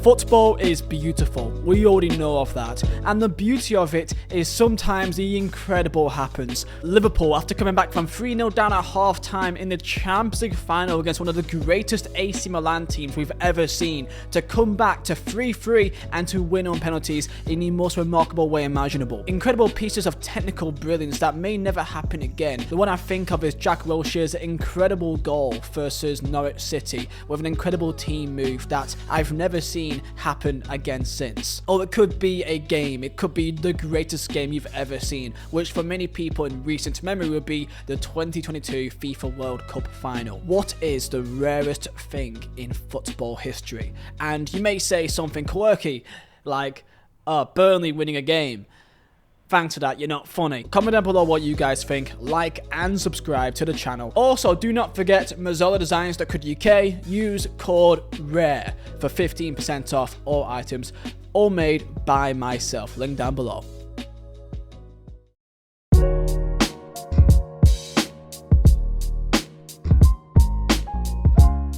Football is beautiful, we already know of that, and the beauty of it is sometimes the incredible happens. Liverpool, after coming back from 3-0 down at half-time in the Champions League final against one of the greatest AC Milan teams we've ever seen, to come back to 3-3 and to win on penalties in the most remarkable way imaginable. Incredible pieces of technical brilliance that may never happen again. The one I think of is Jack Wilshere's incredible goal versus Norwich City, with an incredible team move that I've never seen happen again since. Or it could be a game, it could be the greatest game you've ever seen, which for many people in recent memory would be the 2022 FIFA World Cup final. What is the rarest thing in football history? And you may say something quirky, like, Burnley winning a game. Thanks for that, you're not funny. Comment down below what you guys think, like and subscribe to the channel. Also, do not forget MazzolaDesigns.co.uk, use code RARE for 15% off all items, all made by myself. Link down below.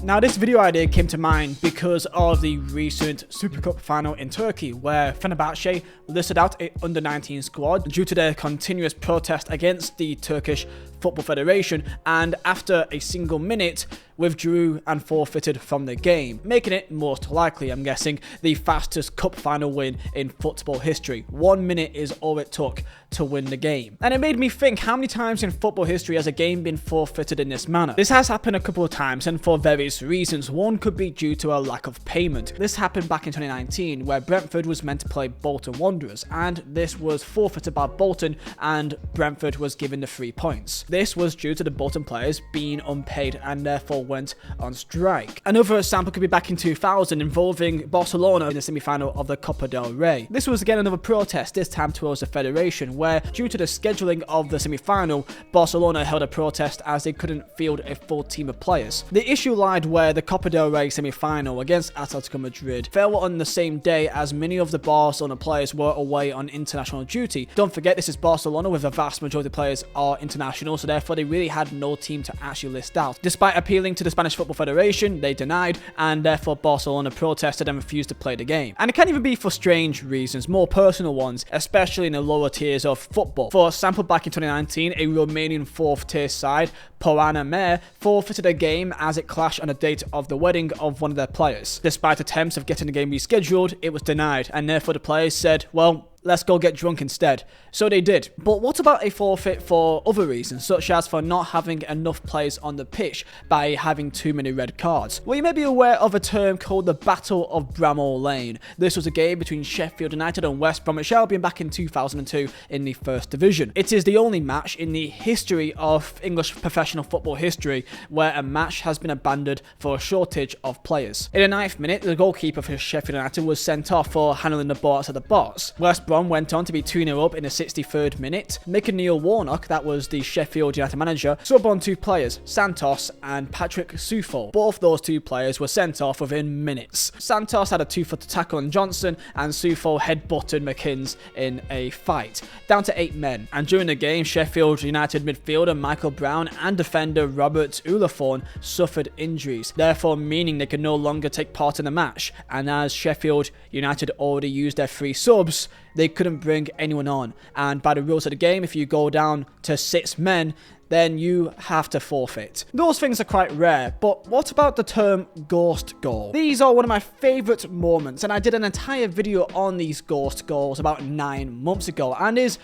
Now, this video idea came to mind because of the recent Super Cup final in Turkey, where Fenerbahce listed out an under-19 squad due to their continuous protest against the Turkish Football Federation, and after a single minute withdrew and forfeited from the game, making it most likely, I'm guessing, the fastest cup final win in football history. 1 minute is all it took to win the game. And it made me think, how many times in football history has a game been forfeited in this manner? This has happened a couple of times, and for various reasons. One could be due to a lack of payment. This happened back in 2019, where Brentford was meant to play Bolton Wanderers, and this was forfeited by Bolton, and Brentford was given the 3 points. This was due to the Bolton players being unpaid and therefore went on strike. Another example could be back in 2000, involving Barcelona in the semi-final of the Copa del Rey. This was again another protest, this time towards the federation, where due to the scheduling of the semi-final, Barcelona held a protest as they couldn't field a full team of players. The issue lied where the Copa del Rey semi-final against Atletico Madrid fell on the same day as many of the Barcelona players were away on international duty. Don't forget, this is Barcelona, with a vast majority of players are international, so therefore they really had no team to actually list out. Despite appealing to the Spanish Football Federation, they denied, and therefore Barcelona protested and refused to play the game. And it can even be for strange reasons, more personal ones, especially in the lower tiers of football. For example, back in 2019, a Romanian 4th tier side, Poana Mare, forfeited a game as it clashed on the date of the wedding of one of their players. Despite attempts of getting the game rescheduled, it was denied, and therefore the players said, well, let's go get drunk instead. So they did. But what about a forfeit for other reasons, such as for not having enough players on the pitch by having too many red cards? Well, you may be aware of a term called the Battle of Bramall Lane. This was a game between Sheffield United and West Bromwich Albion back in 2002 in the First Division. It is the only match in the history of English professional football history where a match has been abandoned for a shortage of players. In the 9th minute, the goalkeeper for Sheffield United was sent off for handling the ball outside the box. West Brom went on to be 2-0 up in the 63rd minute, making Neil Warnock, that was the Sheffield United manager, sub on 2 players, Santos and Patrick Sufol. Both those 2 players were sent off within minutes. Santos had a 2-foot tackle on Johnson, and Sufol headbutted McInnes in a fight, down to 8 men. And during the game, Sheffield United midfielder Michael Brown and defender Robert Olathorn suffered injuries, therefore meaning they could no longer take part in the match. And as Sheffield United already used their 3 subs, they couldn't bring anyone on, and by the rules of the game, if you go down to 6 men, then you have to forfeit. Those things are quite rare, but what about the term ghost goal? These are one of my favourite moments, and I did an entire video on these ghost goals about 9 months ago, and is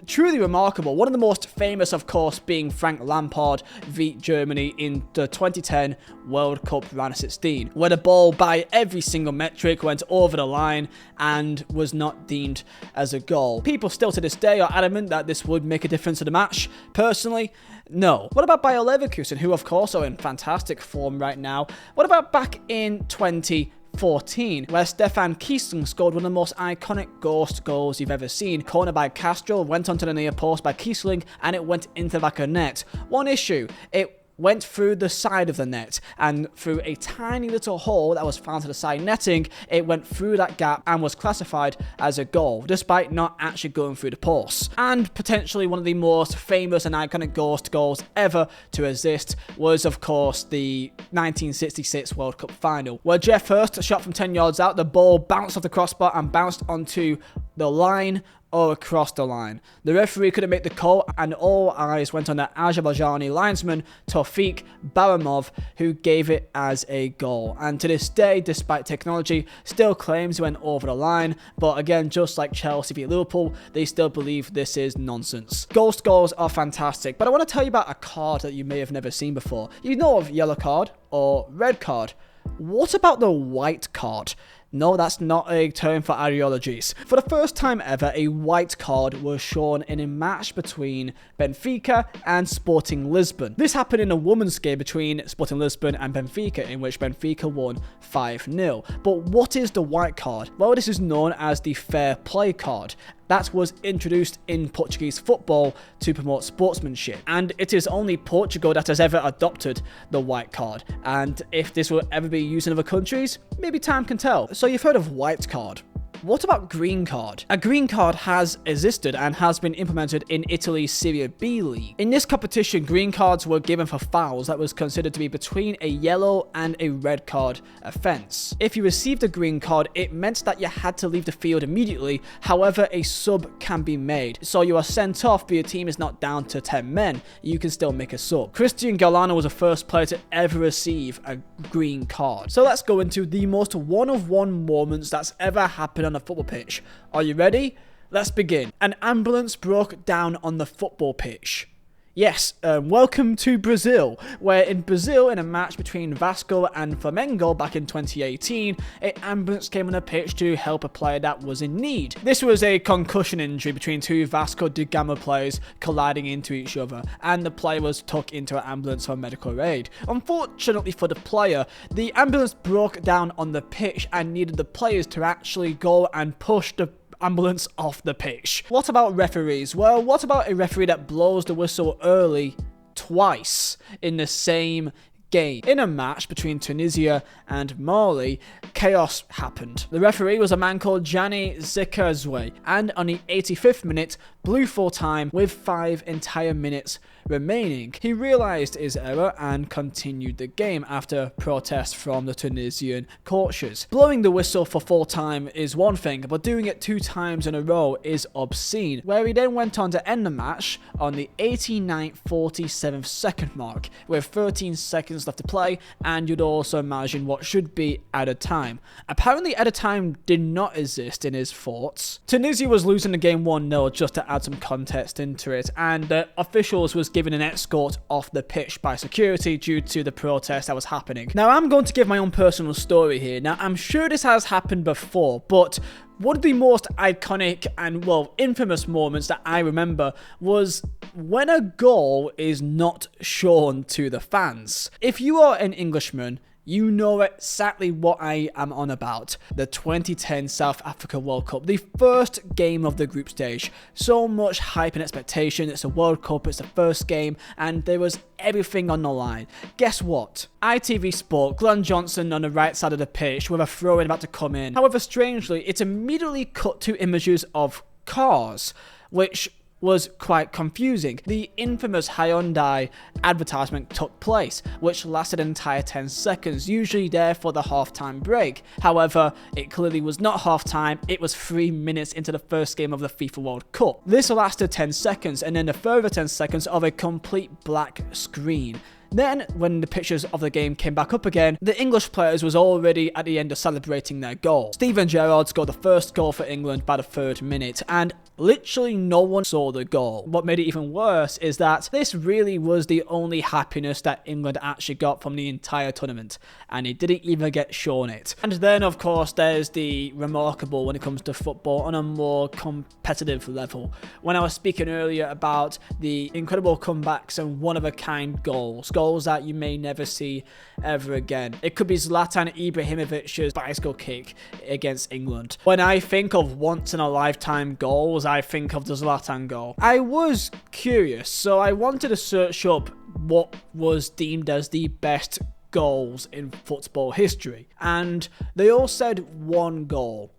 truly remarkable. One of the most famous, of course, being Frank Lampard v Germany in the 2010 World Cup round of 16, where the ball by every single metric went over the line and was not deemed as a goal. People still to this day are adamant that this would make a difference to the match. Personally, no. What about Bayer Leverkusen, who of course are in fantastic form right now? What about back in 2014, where Stefan Kiesling scored one of the most iconic ghost goals you've ever seen? Corner by Castro, went onto the near post by Kiesling, and it went into the back of net. One issue, it went through the side of the net, and through a tiny little hole that was found to the side netting, it went through that gap and was classified as a goal, despite not actually going through the post. And potentially one of the most famous and iconic goals ever to exist was, of course, the 1966 World Cup final, where Geoff Hurst shot from 10 yards out, the ball bounced off the crossbar and bounced onto the line or across the line. The referee couldn't make the call, and all eyes went on the Azerbaijani linesman Tawfiq Baramov, who gave it as a goal. And to this day, despite technology, still claims he went over the line. But again, just like Chelsea v Liverpool, they still believe this is nonsense. Ghost goals are fantastic, but I want to tell you about a card that you may have never seen before. You know of yellow card or red card. What about the white card? No, that's not a term for ideologies. For the first time ever, a white card was shown in a match between Benfica and Sporting Lisbon. This happened in a women's game between Sporting Lisbon and Benfica, in which Benfica won 5-0. But what is the white card? Well, this is known as the fair play card. That was introduced in Portuguese football to promote sportsmanship, and it is only Portugal that has ever adopted the white card. And if this will ever be used in other countries, maybe time can tell. So you've heard of white card. What about green card? A green card has existed and has been implemented in Italy's Serie B league. In this competition, green cards were given for fouls that was considered to be between a yellow and a red card offence. If you received a green card, it meant that you had to leave the field immediately. However, a sub can be made. So you are sent off, but your team is not down to 10 men. You can still make a sub. Christian Galano was the first player to ever receive a green card. So let's go into the most one-of-one moments that's ever happened on a football pitch. Are you ready? Let's begin. An ambulance broke down on the football pitch. Yes, welcome to Brazil, where in Brazil, in a match between Vasco and Flamengo back in 2018, an ambulance came on the pitch to help a player that was in need. This was a concussion injury between two Vasco da Gama players colliding into each other, and the player was took into an ambulance for medical aid. Unfortunately for the player, the ambulance broke down on the pitch and needed the players to actually go and push the ambulance off the pitch. What about referees? Well, what about a referee that blows the whistle early twice in the same game? In a match between Tunisia and Mali, chaos happened. The referee was a man called Gianni Zekazwe, and on the 85th minute, blew full time with 5 entire minutes remaining. He realised his error and continued the game after protest from the Tunisian coaches. Blowing the whistle for full time is one thing, but doing it 2 times in a row is obscene, where he then went on to end the match on the 89th 47th second mark with 13 seconds left to play, and you'd also imagine what should be added time. Apparently added time did not exist in his thoughts. Tunisia was losing the game 1-0, just to add some context into it, and the officials was given an escort off the pitch by security due to the protest that was happening. Now, I'm going to give my own personal story here. Now, I'm sure this has happened before, but one of the most iconic and, well, infamous moments that I remember was when a goal is not shown to the fans. If you are an Englishman, you know exactly what I am on about. The 2010 South Africa World Cup, the first game of the group stage. So much hype and expectation. It's a World Cup, it's the first game, and there was everything on the line. Guess what? ITV Sport, Glenn Johnson on the right side of the pitch with a throw-in about to come in. However, strangely, it immediately cut to images of cars, which was quite confusing. The infamous Hyundai advertisement took place, which lasted an entire 10 seconds, usually there for the half-time break. However, it clearly was not half-time, it was 3 minutes into the first game of the FIFA World Cup. This lasted 10 seconds, and then a further 10 seconds of a complete black screen. Then, when the pictures of the game came back up again, the English players was already at the end of celebrating their goal. Steven Gerrard scored the first goal for England by the 3rd minute, and literally no one saw the goal. What made it even worse is that this really was the only happiness that England actually got from the entire tournament, and it didn't even get shown it. And then, of course, there's the remarkable when it comes to football on a more competitive level. When I was speaking earlier about the incredible comebacks and one-of-a-kind goals that you may never see ever again. It could be Zlatan Ibrahimovic's bicycle kick against England. When I think of once-in-a-lifetime goals, I think of the Zlatan goal. I was curious, so I wanted to search up what was deemed as the best goals in football history. And they all said one goal: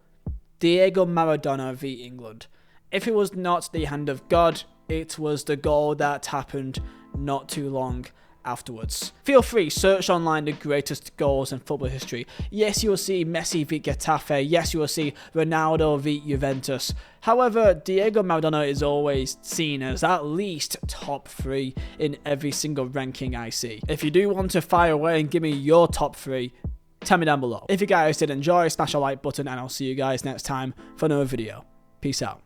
Diego Maradona v England. If it was not the hand of God, it was the goal that happened not too long afterwards. Feel free, search online the greatest goals in football history. Yes, you will see Messi v Getafe. Yes, you will see Ronaldo v Juventus. However, Diego Maradona is always seen as at least top 3 in every single ranking I see. If you do want to fire away and give me your top 3, tell me down below. If you guys did enjoy, smash a like button, and I'll see you guys next time for another video. Peace out.